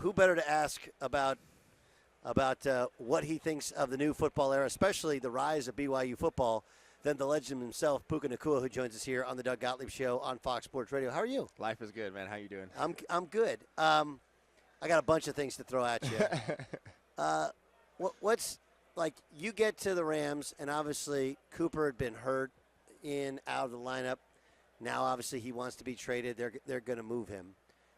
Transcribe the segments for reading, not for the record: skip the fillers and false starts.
who better to ask about what he thinks of the new football era, especially the rise of BYU football, than the legend himself, Puka Nacua, who joins us here on the Doug Gottlieb Show on Fox Sports Radio. How are you? Life is good, man. How you doing? I'm good. I got a bunch of things to throw at you. What's like? You get to the Rams, and obviously Cooper had been hurt out of the lineup. Now, obviously, he wants to be traded. They're going to move him.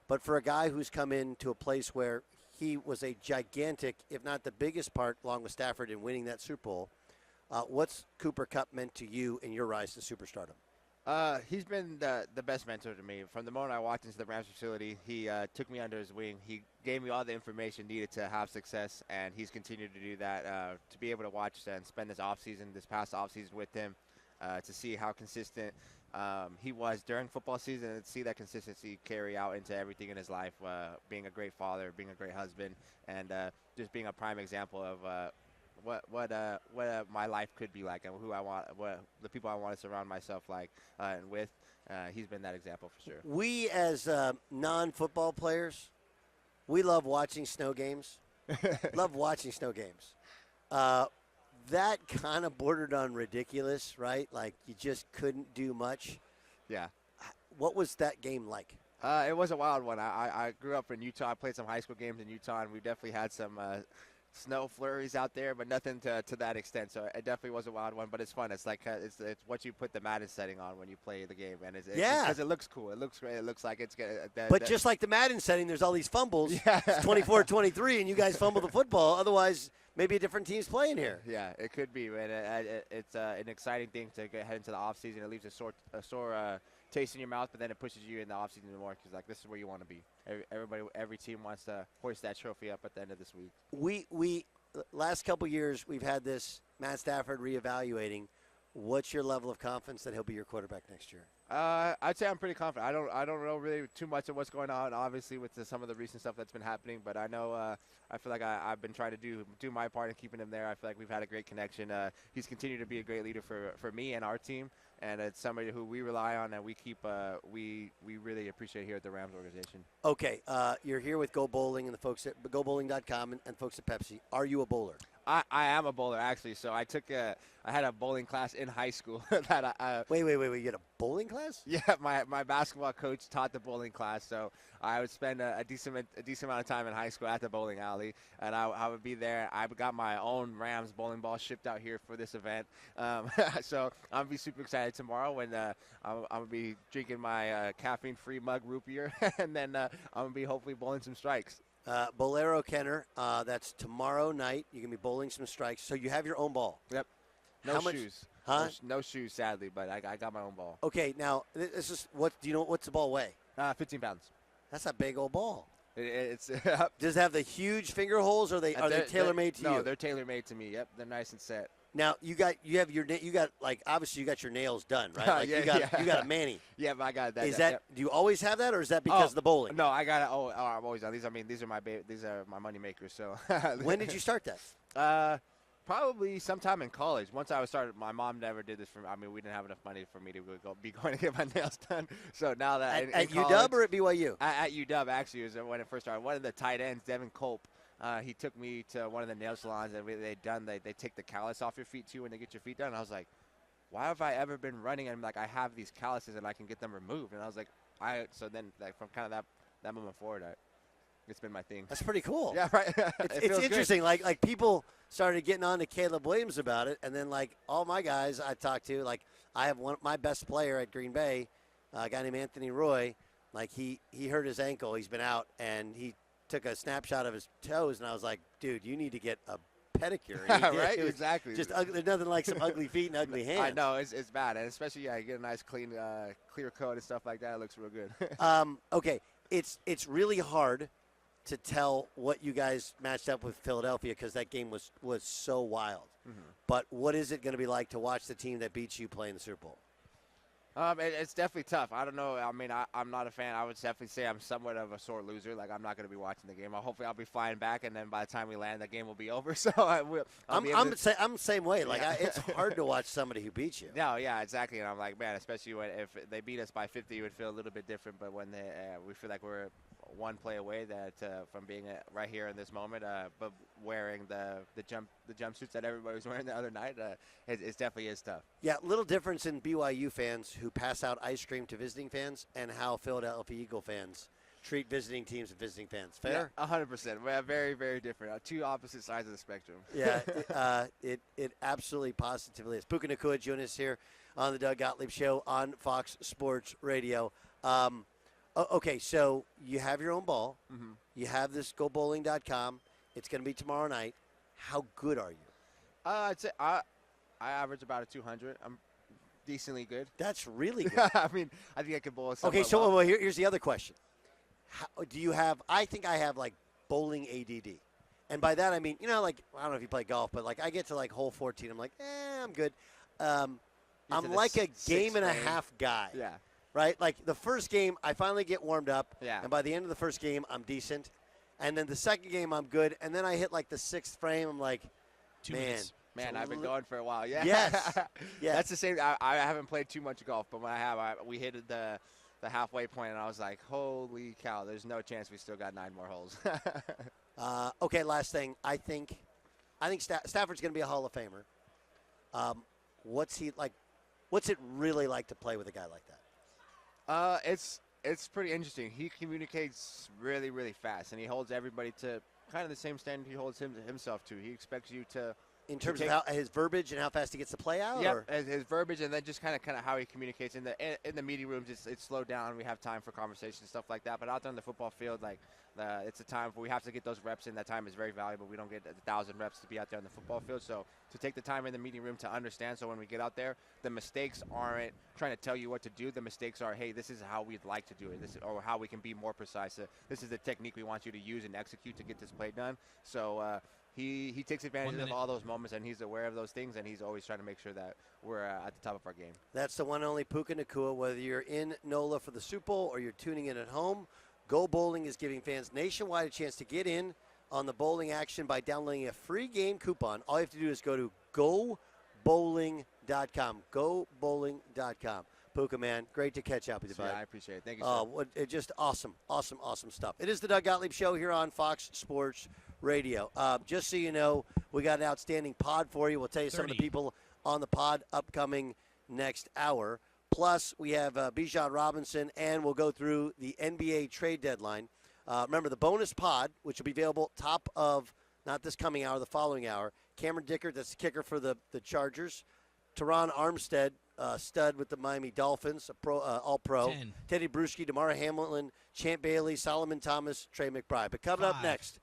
But for a guy who's come into a place where he was a gigantic, if not the biggest part, along with Stafford, in winning that Super Bowl, what's Cooper Kupp meant to you in your rise to superstardom? He's been the best mentor to me. From the moment I walked into the Rams facility, he took me under his wing. He gave me all the information needed to have success, and he's continued to do that. To be able to watch and spend this past offseason with him, to see how consistent he was during football season, and see that consistency carry out into everything in his life, being a great father, being a great husband, and just being a prime example of what my life could be like, and what the people I want to surround myself like and with. He's been that example for sure. We as non-football players, we love watching snow games. Love watching snow games. That kind of bordered on ridiculous, right? Like you just couldn't do much. Yeah. What was that game like? It was a wild one. I grew up in Utah. I played some high school games in Utah, and we definitely had some snow flurries out there, but nothing to that extent. So it definitely was a wild one, but it's fun. It's like it's what you put the Madden setting on when you play the game, and because it looks cool. It looks great. It looks like it's good. But just like the Madden setting, there's all these fumbles. Yeah. It's 24-23, and you guys fumble the football. Otherwise, maybe a different team's playing here. Yeah, it could be, man. It's an exciting thing to head into the offseason. It leaves a sore taste in your mouth, but then it pushes you in the offseason more because, like, this is where you want to be. Every team wants to hoist that trophy up at the end of this week. We last couple years, we've had this Matt Stafford reevaluating. What's your level of confidence that he'll be your quarterback next year? I'd say I'm pretty confident. I don't know really too much of what's going on, obviously, with some of the recent stuff that's been happening. But I know I feel like I've been trying to do my part in keeping him there. I feel like we've had a great connection. He's continued to be a great leader for me and our team, and it's somebody who we rely on and we keep we really appreciate here at the Rams organization. Okay, you're here with Go Bowling and the folks at GoBowling.com and folks at Pepsi. Are you a bowler? I am a bowler, actually. So I had a bowling class in high school. that Wait. You had a bowling class? Yeah, my basketball coach taught the bowling class. So I would spend a decent amount of time in high school at the bowling alley. And I would be there. I got my own Rams bowling ball shipped out here for this event. So I'm going to be super excited tomorrow when I'm going to be drinking my caffeine-free mug root beer. And then I'm going to be hopefully bowling some strikes. Bolero Kenner, that's tomorrow night. You're going to be bowling some strikes. So you have your own ball. Yep. No shoes. Huh? No shoes, sadly, but I got my own ball. Okay, now, this is do you know what's the ball weigh? 15 pounds. That's a big old ball. It's Does it have the huge finger holes, or are they tailor-made to you? No, they're tailor-made to me. Yep, they're nice and set. Now you got obviously you got your nails done, right? Like you got a mani. Yeah, I got that. Yep. Do you always have that, or is that because of the bowling? No, I got it. I've always done these. I mean, these are my money makers. So when did you start that? Probably sometime in college. Once I was started, my mom never did this for me. I mean, we didn't have enough money for me to be going to get my nails done. So now that at UW or at BYU? At UW, actually, was when it first started. One of the tight ends, Devin Culp, he took me to one of the nail salons, and they take the callus off your feet too when they get your feet done. And I was like, why have I ever been running? And like, I have these calluses and I can get them removed. And I was like, so then like from kind of that moment forward, it's been my thing. That's pretty cool. Yeah, right. It's interesting. Good. Like people started getting on to Caleb Williams about it, and then like all my guys I talked to, like I have my best player at Green Bay, a guy named Anthony Roy. Like he hurt his ankle. He's been out, and he took a snapshot of his toes, and I was like, dude, you need to get a pedicure. Right, exactly. Just ugly. There's nothing like some ugly feet and ugly hands. I know it's bad, and especially you get a nice clean, clear coat and stuff like that. It looks real good. Okay, it's really hard to tell what you guys matched up with Philadelphia because that game was so wild. Mm-hmm. But what is it going to be like to watch the team that beats you play in the Super Bowl? It's definitely tough. I don't know. I mean, I'm not a fan. I would definitely say I'm somewhat of a sore loser. Like, I'm not going to be watching the game. Hopefully I'll be flying back, and then by the time we land, the game will be over. So I'm the same way. Like, it's hard to watch somebody who beats you. No, yeah, exactly. And I'm like, man, especially if they beat us by 50, it would feel a little bit different. But when we feel like we're one play away that from being right here in this moment. But wearing the jumpsuits that everybody was wearing the other night, it definitely is tough. Yeah, little difference in BYU fans who pass out ice cream to visiting fans and how Philadelphia Eagle fans treat visiting teams and visiting fans. Fair? Yeah, 100%. We're very, very different. Two opposite sides of the spectrum. Yeah, it absolutely positively is. Puka Nacua joining us here on the Doug Gottlieb Show on Fox Sports Radio. Okay, so you have your own ball. Mm-hmm. You have this GoBowling.com. It's going to be tomorrow night. How good are you? I'd say I average about a 200. I'm decently good. That's really good. I mean, I think I could bowl. Okay, so well. well, here's the other question. How, do you have – I think I have, like, bowling ADD. And by that I mean, you know, like, I don't know if you play golf, but, like, I get to, like, hole 14. I'm like, I'm good. I'm like a game and a half guy. Yeah. Right? Like, the first game, I finally get warmed up. Yeah. And by the end of the first game, I'm decent. And then the second game, I'm good. And then I hit, like, the sixth frame. I'm like, Man, I've been going for a while. Yeah. Yes. Yes. That's the same. I haven't played too much golf, but when I have, we hit the halfway point, and I was like, holy cow, there's no chance we still got 9 more holes. Okay, last thing. I think Stafford's going to be a Hall of Famer. What's he like? What's it really like to play with a guy like that? It's pretty interesting. He communicates really, really fast, and he holds everybody to kind of the same standard he holds himself to. He expects you to. In terms of his verbiage and how fast he gets the play out? Yeah, his verbiage, and then just kind of how he communicates. In the meeting rooms, it's slowed down. We have time for conversation, stuff like that. But out there on the football field, like it's a time where we have to get those reps in. That time is very valuable. We don't get 1,000 reps to be out there on the football field. So to take the time in the meeting room to understand, so when we get out there, the mistakes aren't trying to tell you what to do. The mistakes are, hey, this is how we'd like to do it, or how we can be more precise. This is the technique we want you to use and execute to get this play done. So he takes advantage of all those moments, and he's aware of those things, and he's always trying to make sure that we're at the top of our game. That's the one and only Puka Nacua. Whether you're in NOLA for the Super Bowl or you're tuning in at home, Go Bowling is giving fans nationwide a chance to get in on the bowling action by downloading a free game coupon. All you have to do is go to GoBowling.com. GoBowling.com. Puka, man, great to catch up with you, bud. Yeah, I appreciate it. Thank you, sir. It just awesome stuff. It is the Doug Gottlieb Show here on Fox Sports Radio. Just so you know, we got an outstanding pod for you. We'll tell you some of the people on the pod upcoming next hour. Plus, we have Bijan Robinson, and we'll go through the NBA trade deadline. Remember, the bonus pod, which will be available top of, not this coming hour, the following hour. Cameron Dickert, that's the kicker for the Chargers. Teron Armstead, stud with the Miami Dolphins, all-pro. 10. Teddy Bruschi, DeMar Hamlin, Champ Bailey, Solomon Thomas, Trey McBride. But coming up next,